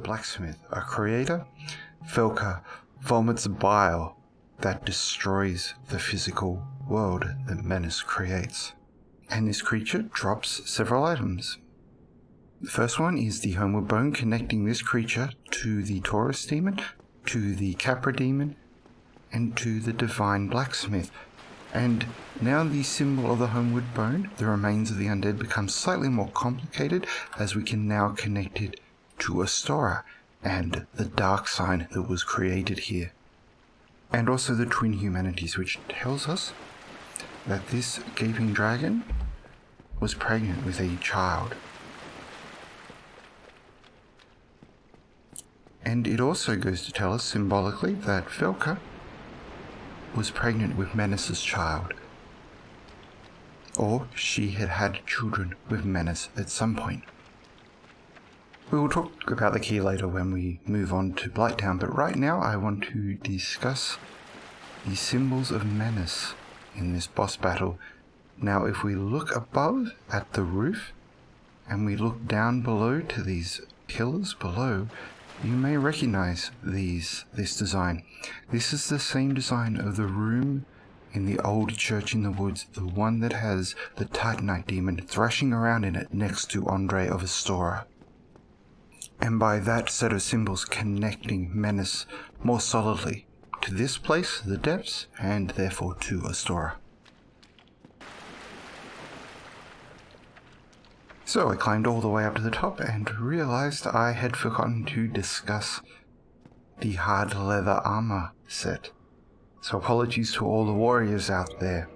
blacksmith, a creator, Velka vomits bile that destroys the physical world that Menace creates. And this creature drops several items. The first one is the homeward bone, connecting this creature to the Taurus demon, to the Capra demon, and to the divine blacksmith. And now the symbol of the homeward bone, the remains of the undead, becomes slightly more complicated, as we can now connect it to Astora and the dark sign that was created here. And also the twin humanities, which tells us that this gaping dragon was pregnant with a child. And it also goes to tell us symbolically that Velka was pregnant with Menace's child. Or she had had children with Menace at some point. We will talk about the key later when we move on to Blighttown, but right now I want to discuss the symbols of Menace in this boss battle. Now if we look above at the roof, and we look down below to these pillars below, you may recognize this design. This is the same design of the room in the old church in the woods, the one that has the Titanite demon thrashing around in it next to Andre of Astora. And by that set of symbols connecting Menace more solidly to this place, the depths, and therefore to Astora. So I climbed all the way up to the top and realized I had forgotten to discuss the hard leather armor set. So apologies to all the warriors out there.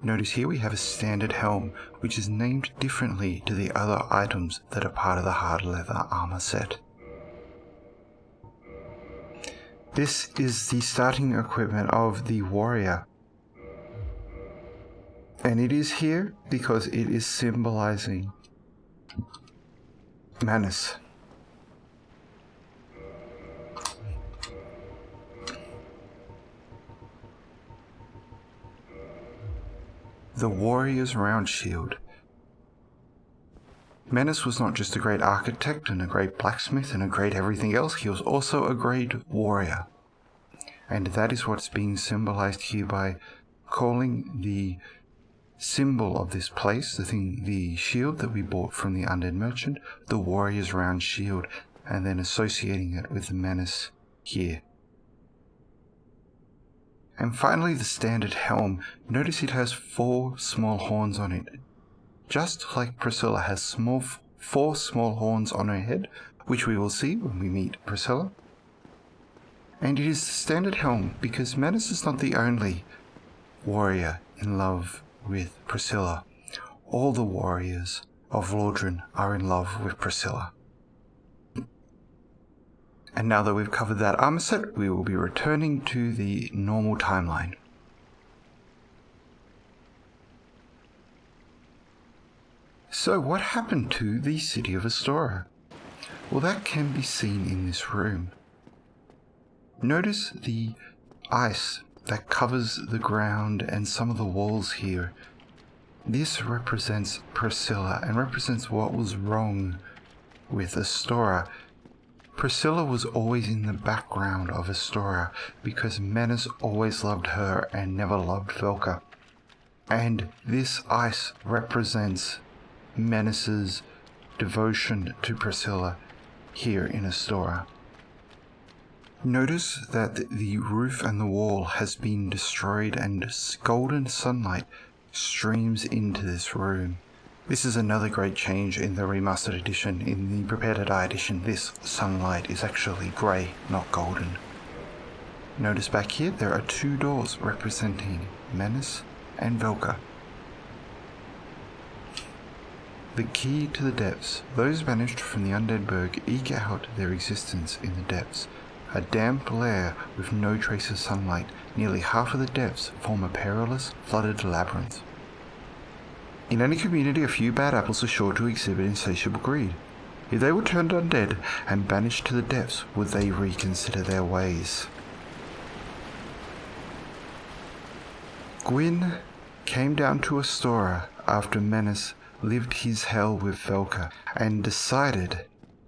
Notice here we have a standard helm, which is named differently to the other items that are part of the hard leather armor set. This is the starting equipment of the warrior. And it is here because it is symbolizing Menace. The warrior's round shield. Menace was not just a great architect and a great blacksmith and a great everything else, he was also a great warrior. And that is what's being symbolized here by calling the symbol of this place, the shield that we bought from the undead merchant, the warrior's round shield, and then associating it with the Menace here. And finally the standard helm. Notice it has 4 small horns on it. Just like Priscilla has 4 small horns on her head, which we will see when we meet Priscilla. And it is the standard helm because Menace is not the only warrior in love with Priscilla. All the warriors of Lordran are in love with Priscilla. And now that we've covered that armor set, we will be returning to the normal timeline. So what happened to the city of Astora? Well, that can be seen in this room. Notice the ice that covers the ground and some of the walls here. This represents Priscilla and represents what was wrong with Astora. Priscilla was always in the background of Astora because Menace always loved her and never loved Velka. And this ice represents Menace's devotion to Priscilla here in Astora. Notice that the roof and the wall has been destroyed and golden sunlight streams into this room. This is another great change in the remastered edition. In the Prepare to Die edition, this sunlight is actually grey, not golden. Notice back here there are 2 doors representing Menace and Velka. The key to the depths. Those banished from the Undead Burg eke out their existence in the depths. A damp lair with no trace of sunlight, nearly half of the depths form a perilous, flooded labyrinth. In any community, a few bad apples are sure to exhibit insatiable greed. If they were turned undead and banished to the depths, would they reconsider their ways? Gwyn came down to Astora after Menace lived his hell with Velka and decided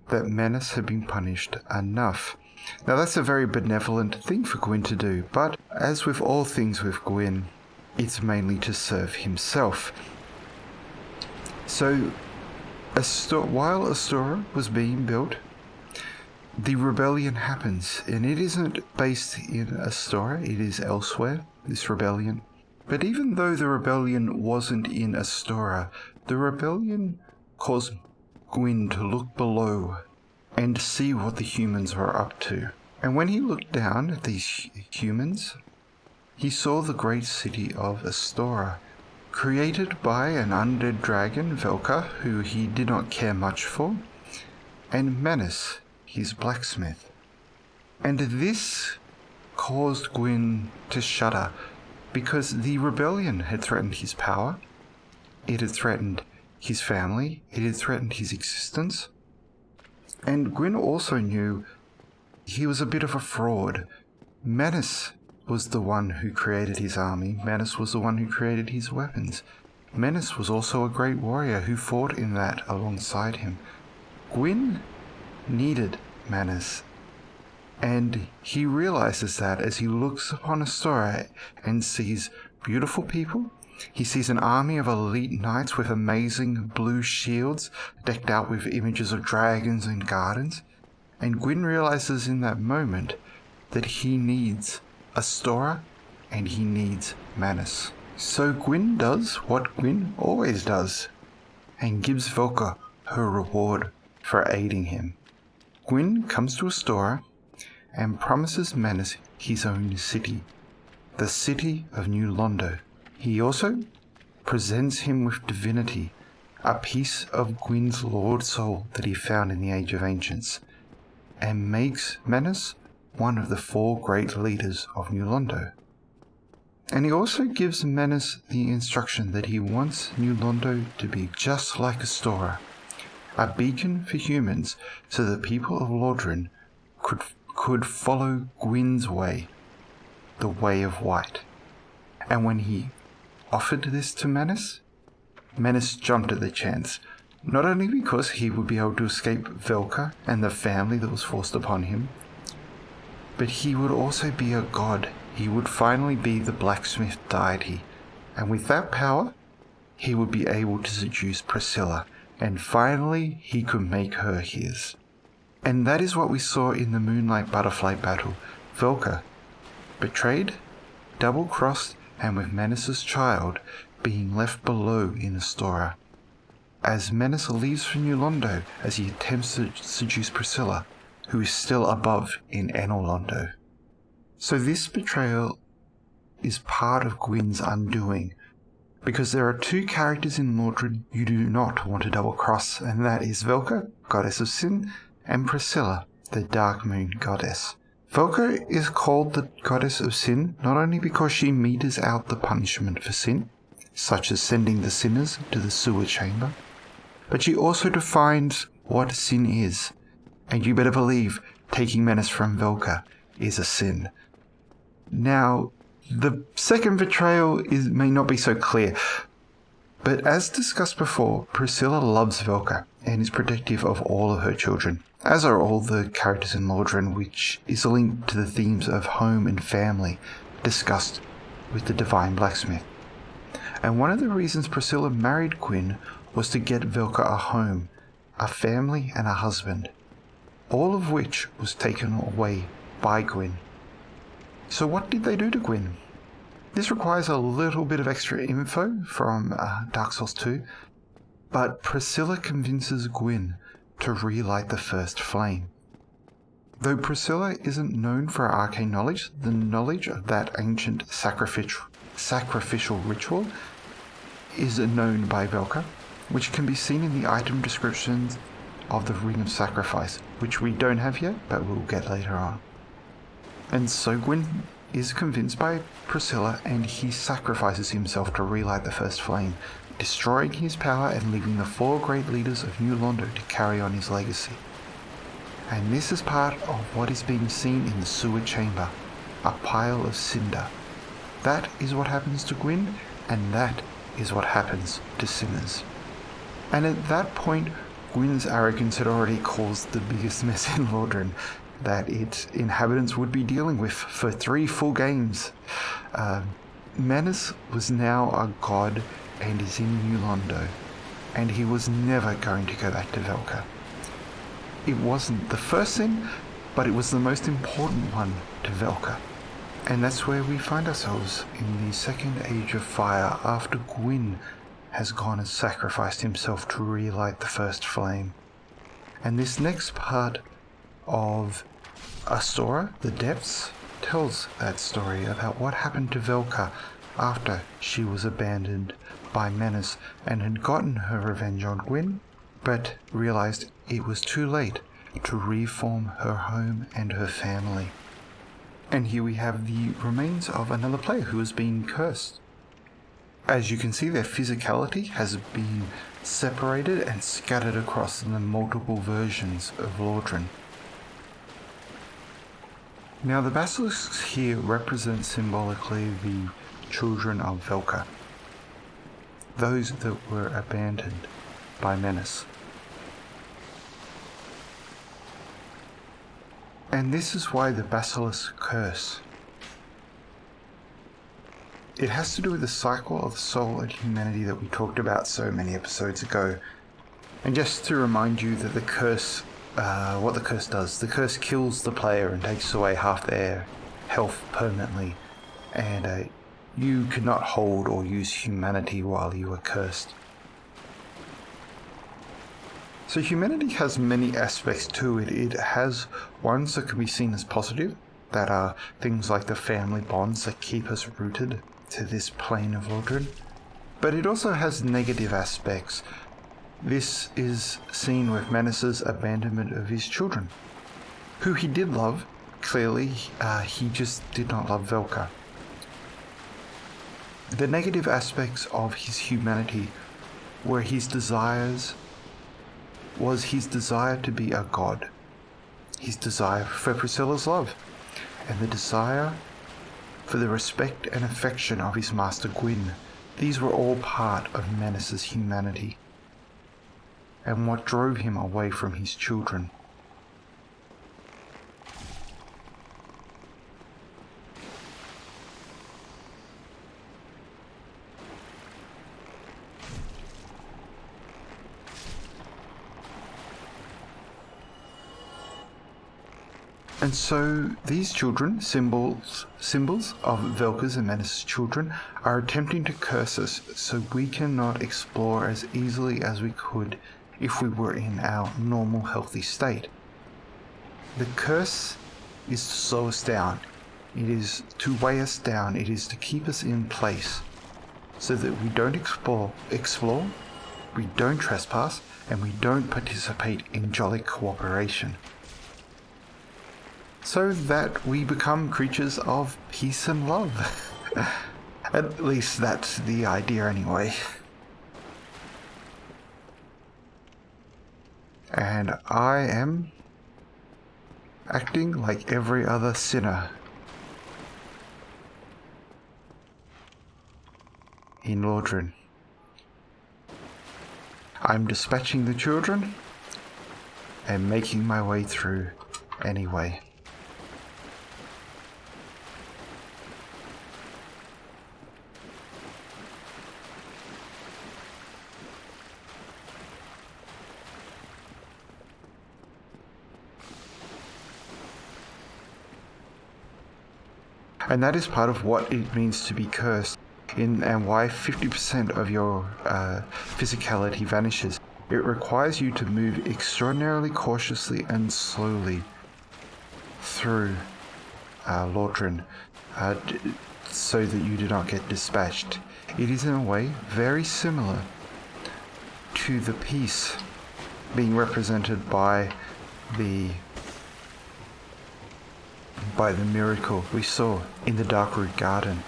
that Menace had been punished enough. Now that's a very benevolent thing for Gwyn to do, but as with all things with Gwyn, it's mainly to serve himself. So, while Astora was being built, the rebellion happens, and it isn't based in Astora, it is elsewhere, this rebellion. But even though the rebellion wasn't in Astora, the rebellion caused Gwyn to look below and see what the humans were up to. And when he looked down at these humans, he saw the great city of Astora, created by an undead dragon, Velka, who he did not care much for, and Menace, his blacksmith. And this caused Gwyn to shudder, because the rebellion had threatened his power, it had threatened his family, it had threatened his existence, and Gwyn also knew he was a bit of a fraud. Menace was the one who created his army, Menace was the one who created his weapons. Menace was also a great warrior who fought in that alongside him. Gwyn needed Menace, and he realizes that as he looks upon Astora and sees beautiful people. He sees an army of elite knights with amazing blue shields decked out with images of dragons and gardens, and Gwyn realizes in that moment that he needs Astora and he needs Menace. So Gwyn does what Gwyn always does, and gives Velka her reward for aiding him. Gwyn comes to Astora and promises Menace his own city, the city of New Londo. He also presents him with divinity, a piece of Gwyn's Lord Soul that he found in the Age of Ancients, and makes Menace one of the 4 great leaders of New Londo. And he also gives Menace the instruction that he wants New Londo to be just like Astora, a beacon for humans so the people of Lordran could follow Gwyn's way, the way of white. And when he offered this to Menace, Menace jumped at the chance, not only because he would be able to escape Velka and the family that was forced upon him, but he would also be a god. He would finally be the blacksmith deity, and with that power, he would be able to seduce Priscilla, and finally he could make her his. And that is what we saw in the Moonlight Butterfly battle. Velka, betrayed, double-crossed, and with Menace's child being left below in Astora. As Menace leaves for New Londo as he attempts to seduce Priscilla, who is still above in Enel Londo. So this betrayal is part of Gwyn's undoing, because there are 2 characters in Lordran you do not want to double-cross, and that is Velka, goddess of sin, and Priscilla, the Dark Moon goddess. Velka is called the goddess of sin not only because she metes out the punishment for sin, such as sending the sinners to the sewer chamber, but she also defines what sin is, and you better believe taking Menace from Velka is a sin. Now, the second betrayal may not be so clear, but as discussed before, Priscilla loves Velka and is protective of all of her children, as are all the characters in Lordran, which is linked to the themes of home and family discussed with the Divine Blacksmith. And one of the reasons Priscilla married Gwyn was to get Velka a home, a family and a husband, all of which was taken away by Gwyn. So what did they do to Gwyn? This requires a little bit of extra info from Dark Souls 2, but Priscilla convinces Gwyn to relight the first flame. Though Priscilla isn't known for her arcane knowledge, the knowledge of that ancient sacrificial ritual is known by Velka, which can be seen in the item descriptions of the Ring of Sacrifice, which we don't have yet, but we'll get later on. And so Gwyn is convinced by Priscilla, and he sacrifices himself to relight the first flame, destroying his power and leaving the 4 great leaders of New Londo to carry on his legacy. And this is part of what is being seen in the sewer chamber, a pile of cinder. That is what happens to Gwyn, and that is what happens to sinners. And at that point, Gwyn's arrogance had already caused the biggest mess in Lordran that its inhabitants would be dealing with for 3 full games. Manus was now a god and is in New Londo, and he was never going to go back to Velka. It wasn't the first thing, but it was the most important one to Velka. And that's where we find ourselves in the Second Age of Fire after Gwyn has gone and sacrificed himself to relight the first flame. And this next part of Astora, The Depths, tells that story about what happened to Velka after she was abandoned by Manus and had gotten her revenge on Gwyn, but realized it was too late to reform her home and her family. And here we have the remains of another player who has been cursed. As you can see, their physicality has been separated and scattered across the multiple versions of Lordran. Now the basilisks here represent symbolically the children of Velka, those that were abandoned by Manus. And this is why the basilisk curse. It has to do with the cycle of the soul and humanity that we talked about so many episodes ago. And just to remind you that the curse, what the curse does, the curse kills the player and takes away half their health permanently. And you cannot hold or use humanity while you are cursed. So humanity has many aspects to it. It has ones that can be seen as positive, that are things like the family bonds that keep us rooted to this plane of Lordran. But it also has negative aspects. This is seen with Manus's abandonment of his children, who he did love. Clearly, he just did not love Velka. The negative aspects of his humanity were his desire to be a god, his desire for Priscilla's love, and the desire for the respect and affection of his master Gwyn. These were all part of Manus's humanity, and what drove him away from his children. And so these children, symbols of Velka's and Manus' children, are attempting to curse us so we cannot explore as easily as we could if we were in our normal healthy state. The curse is to slow us down. It is to weigh us down. It is to keep us in place so that we don't explore, we don't trespass, and we don't participate in jolly cooperation. So that we become creatures of peace and love. At least that's the idea anyway. And I am acting like every other sinner in Lordran. I'm dispatching the children and making my way through anyway. And that is part of what it means to be cursed, and why 50% of your physicality vanishes. It requires you to move extraordinarily cautiously and slowly through Lordran, so that you do not get dispatched. It is in a way very similar to the peace being represented by the miracle we saw in the Darkroot Garden.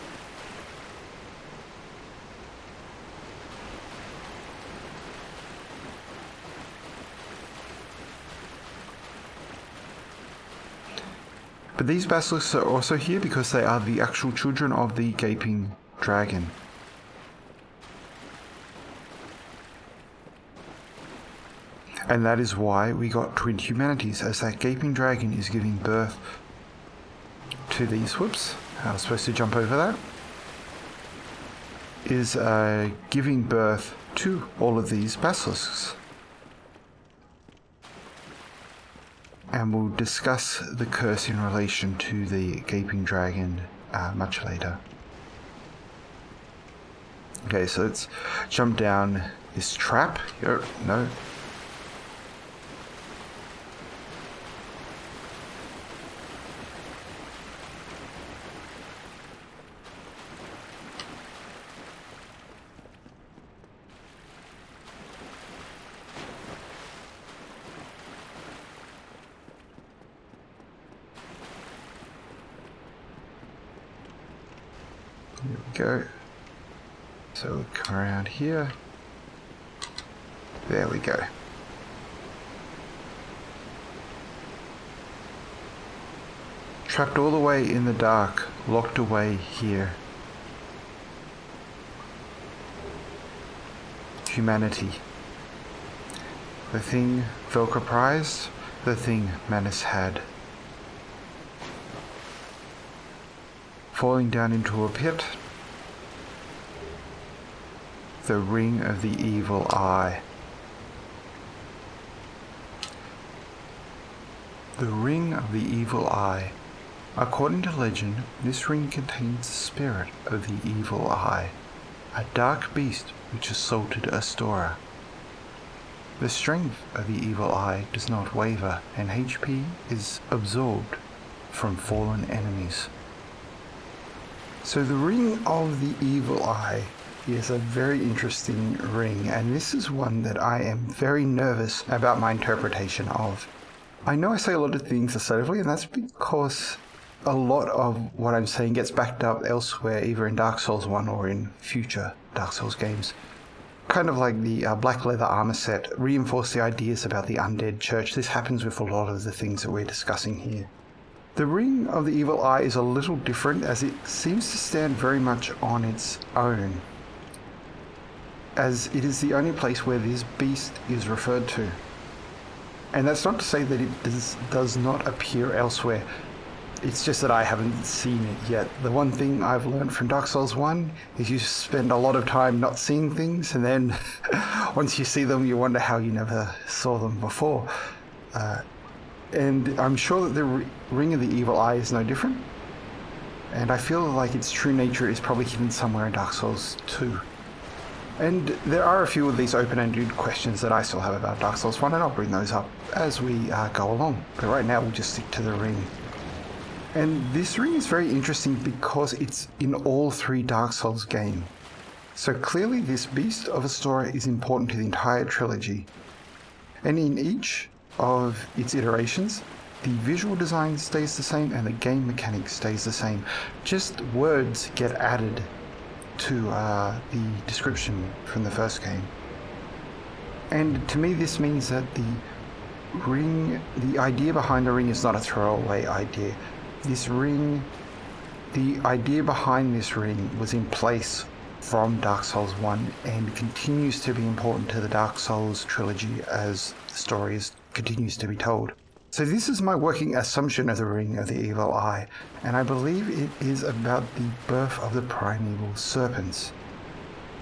But these basilisks are also here because they are the actual children of the gaping dragon. And that is why we got twin humanities, as that gaping dragon is giving birth to these. Whoops, I was supposed to jump over that. Is giving birth to all of these basilisks. And we'll discuss the curse in relation to the gaping dragon much later. Okay, so let's jump down this trap. No. There we go. So we'll come around here. There we go. Trapped all the way in the dark, locked away here. Humanity. The thing Velka prized, the thing Manus had. Falling down into a pit. The ring of the evil eye. The ring of the evil eye. According to legend, this ring contains the spirit of the evil eye, a dark beast which assaulted Astora. The strength of the evil eye does not waver, and HP is absorbed from fallen enemies. So the ring of the evil eye is a very interesting ring, and this is one that I am very nervous about my interpretation of. I know I say a lot of things assertively, and that's because a lot of what I'm saying gets backed up elsewhere, either in Dark Souls 1 or in future Dark Souls games. Kind of like the black leather armor set reinforced the ideas about the undead church. This happens with a lot of the things that we're discussing here. The ring of the evil eye is a little different, as it seems to stand very much on its own, as it is the only place where this beast is referred to. And that's not to say that it does not appear elsewhere. It's just that I haven't seen it yet. The one thing I've learned from Dark Souls 1 is you spend a lot of time not seeing things, and then once you see them, you wonder how you never saw them before. And I'm sure that the ring of the evil eye is no different. And I feel like its true nature is probably hidden somewhere in Dark Souls 2. And there are a few of these open-ended questions that I still have about Dark Souls 1, and I'll bring those up as we go along. But right now we'll just stick to the ring. And this ring is very interesting because it's in all three Dark Souls games. So clearly this Beast of Astora is important to the entire trilogy. And in each of its iterations, the visual design stays the same and the game mechanics stays the same. Just words get added to the description from the first game. And to me this means that the idea behind the ring is not a throwaway idea. The idea behind this ring was in place from Dark Souls 1 and continues to be important to the Dark Souls trilogy as the story continues to be told. So this is my working assumption of the Ring of the Evil Eye, and I believe it is about the birth of the primeval serpents.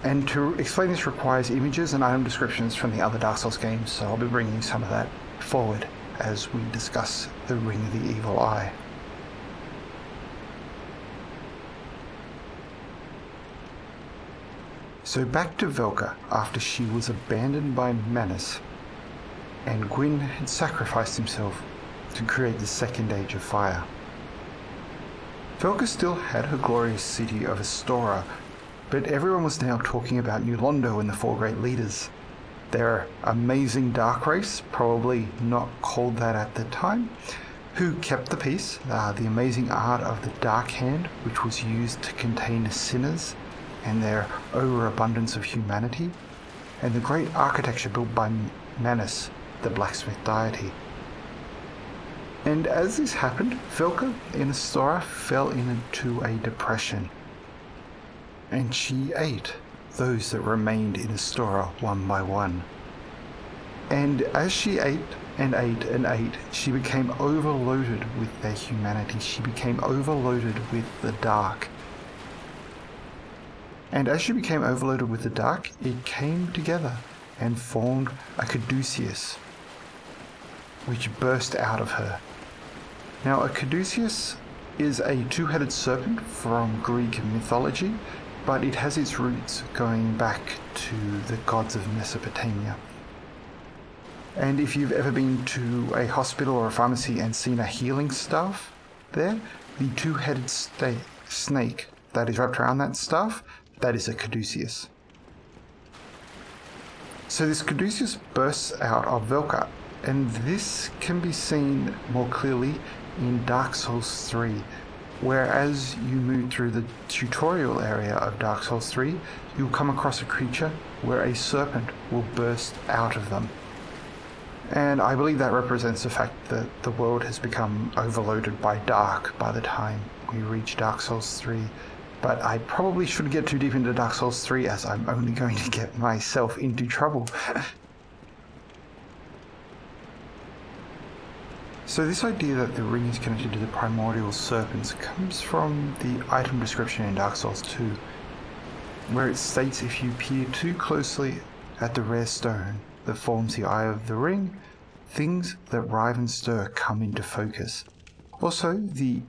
And to explain this requires images and item descriptions from the other Dark Souls games, so I'll be bringing some of that forward as we discuss the Ring of the Evil Eye. So back to Velka after she was abandoned by Manus, and Gwyn had sacrificed himself to create the Second Age of Fire. Velka still had her glorious city of Astora, but everyone was now talking about New Londo and the Four Great Leaders. Their amazing dark race, probably not called that at the time, who kept the peace, the amazing art of the Dark Hand, which was used to contain sinners, and their overabundance of humanity, and the great architecture built by Manus, the blacksmith deity. And as this happened, Velka in Astora fell into a depression, and she ate those that remained in Astora one by one. And as she ate and ate and ate, she became overloaded with their humanity. She became overloaded with the dark. And as she became overloaded with the dark, it came together and formed a caduceus, which burst out of her. Now, a caduceus is a two-headed serpent from Greek mythology, but it has its roots going back to the gods of Mesopotamia. And if you've ever been to a hospital or a pharmacy and seen a healing staff there, the two-headed snake that is wrapped around that staff, that is a caduceus. So this caduceus bursts out of Velka, and this can be seen more clearly in Dark Souls 3, where as you move through the tutorial area of Dark Souls 3, you'll come across a creature where a serpent will burst out of them. And I believe that represents the fact that the world has become overloaded by dark by the time we reach Dark Souls 3. But I probably shouldn't get too deep into Dark Souls 3 as I'm only going to get myself into trouble. So this idea that the ring is connected to the primordial serpents comes from the item description in Dark Souls 2, where it states if you peer too closely at the rare stone that forms the eye of the ring, things that writhe and stir come into focus. Also, the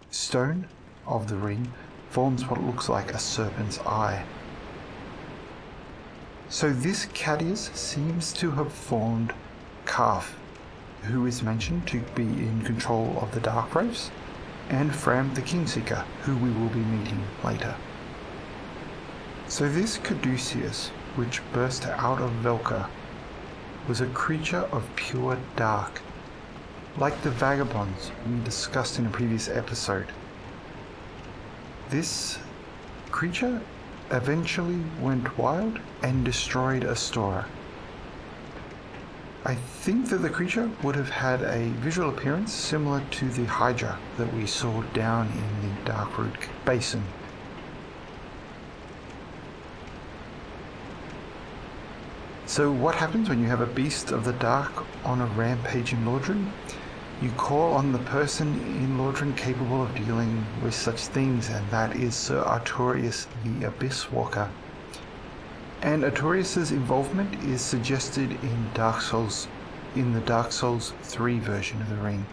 stone of the ring forms what looks like a serpent's eye. So this caduceus seems to have formed Calf, who is mentioned to be in control of the Dark Wraiths, and Fram the Kingseeker, who we will be meeting later. So this caduceus, which burst out of Velka, was a creature of pure dark, like the vagabonds we discussed in a previous episode. This creature eventually went wild and destroyed Astora. I think that the creature would have had a visual appearance similar to the Hydra that we saw down in the Darkroot Basin. So what happens when you have a beast of the dark on a rampage in Lordran? You call on the person in Lordran capable of dealing with such things, and that is Sir Artorias the Abyss Walker. And Artorias' involvement is suggested in the Dark Souls 3 version of the ring,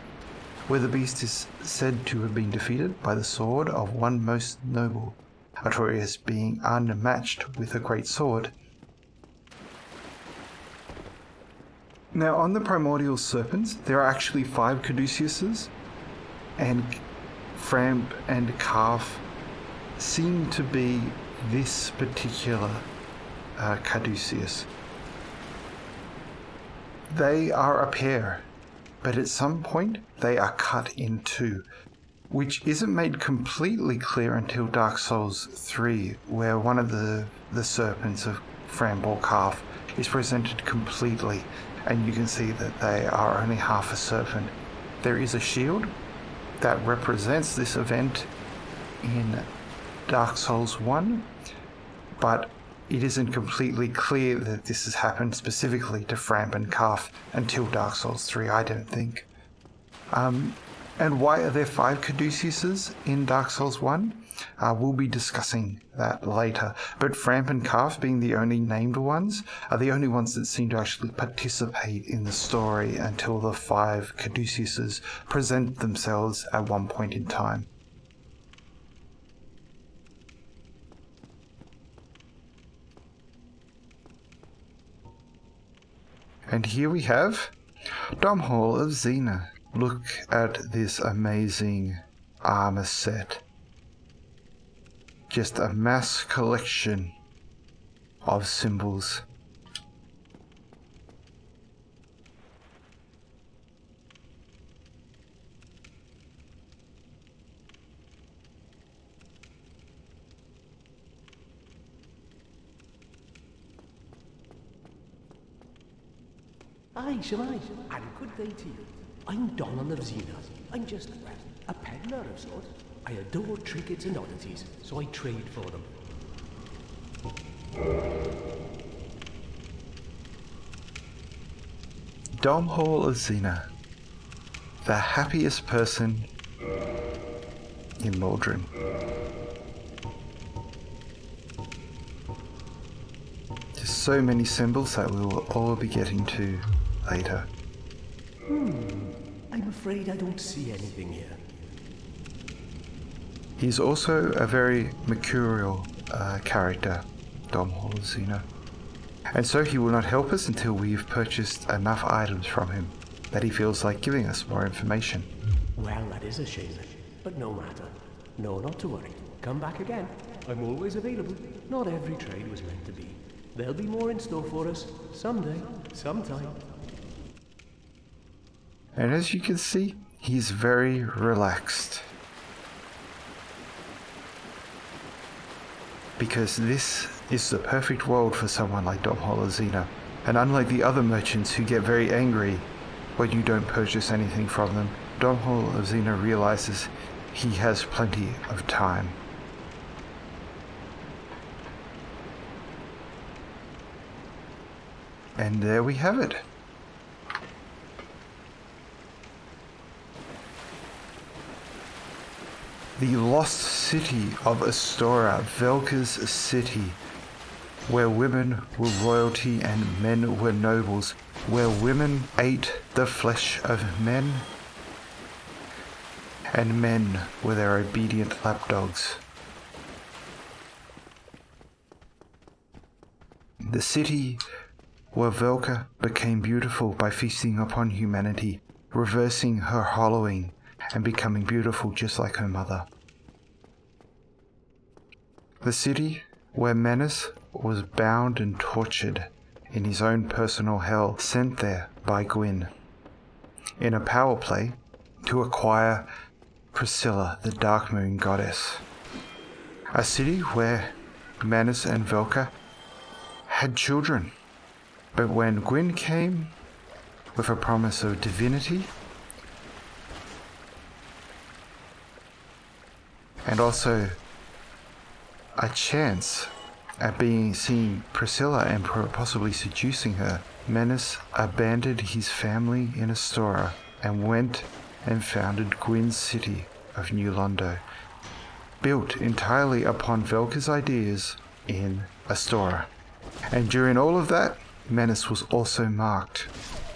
where the beast is said to have been defeated by the sword of one most noble, Artorias being unmatched with a great sword. Now, on the primordial serpents, there are actually 5 caduceuses, and Fram and Calf seem to be this particular caduceus. They are a pair, but at some point they are cut in two, which isn't made completely clear until Dark Souls 3, where one of the serpents of Fram or Calf is presented completely, and you can see that they are only half a serpent. There is a shield that represents this event in Dark Souls 1, but it isn't completely clear that this has happened specifically to Fram and Calf until Dark Souls 3, I don't think. And why are there 5 caduceuses in Dark Souls 1? We'll be discussing that later, but Fram and Calf, being the only named ones, are the only ones that seem to actually participate in the story until the 5 caduceuses present themselves at one point in time. And here we have Domhall of Xena. Look at this amazing armor set. Just a mass collection of symbols. Aye, Shemai, and good day to you. I'm Donald of Xena. I'm just a peddler of sorts. I adore trinkets and oddities, so I trade for them. Domhall of Xena, the happiest person in Lordran. There's so many symbols that we will all be getting to later. I'm afraid I don't see anything here. He's also a very mercurial character, Domhall of Xena. And so he will not help us until we've purchased enough items from him that he feels like giving us more information. Well, that is a shame, but no matter. No, not to worry. Come back again. I'm always available. Not every trade was meant to be. There'll be more in store for us someday, sometime. And as you can see, he's very relaxed. Because this is the perfect world for someone like Domhall of Xena. And unlike the other merchants who get very angry when you don't purchase anything from them, Domhall of Xena realizes he has plenty of time. And there we have it. The lost city of Astora, Velka's city, where women were royalty and men were nobles, where women ate the flesh of men, and men were their obedient lapdogs. The city where Velka became beautiful by feasting upon humanity, reversing her hollowing and becoming beautiful just like her mother. The city where Menace was bound and tortured in his own personal hell, sent there by Gwyn in a power play to acquire Priscilla, the Dark Moon goddess. A city where Menace and Velka had children, but when Gwyn came with a promise of divinity and also a chance at seeing Priscilla and possibly seducing her, Menace abandoned his family in Astora and went and founded Gwyn's city of New Londo, built entirely upon Velka's ideas in Astora. And during all of that, Menace was also marked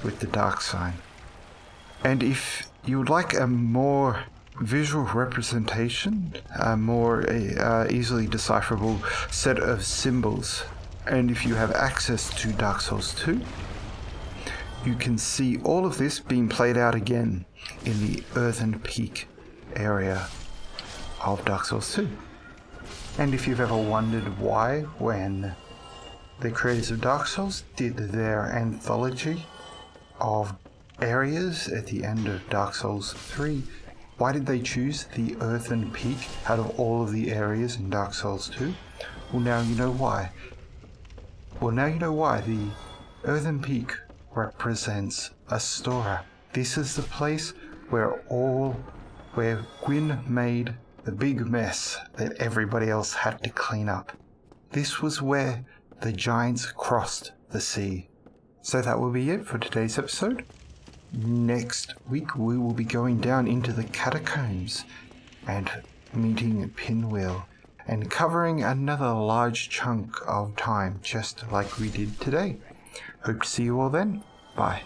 with the dark sign. And if you would like a more visual representation, a more easily decipherable set of symbols, and if you have access to Dark Souls 2, you can see all of this being played out again in the Earthen Peak area of Dark Souls 2. And if you've ever wondered why, when the creators of Dark Souls did their anthology of areas at the end of Dark Souls 3, why did they choose the Earthen Peak out of all of the areas in Dark Souls 2? Well, now you know why. The Earthen Peak represents Astora. This is the place where Gwyn made the big mess that everybody else had to clean up. This was where the giants crossed the sea. So that will be it for today's episode. Next week we will be going down into the catacombs and meeting Pinwheel and covering another large chunk of time just like we did today. Hope to see you all then. Bye.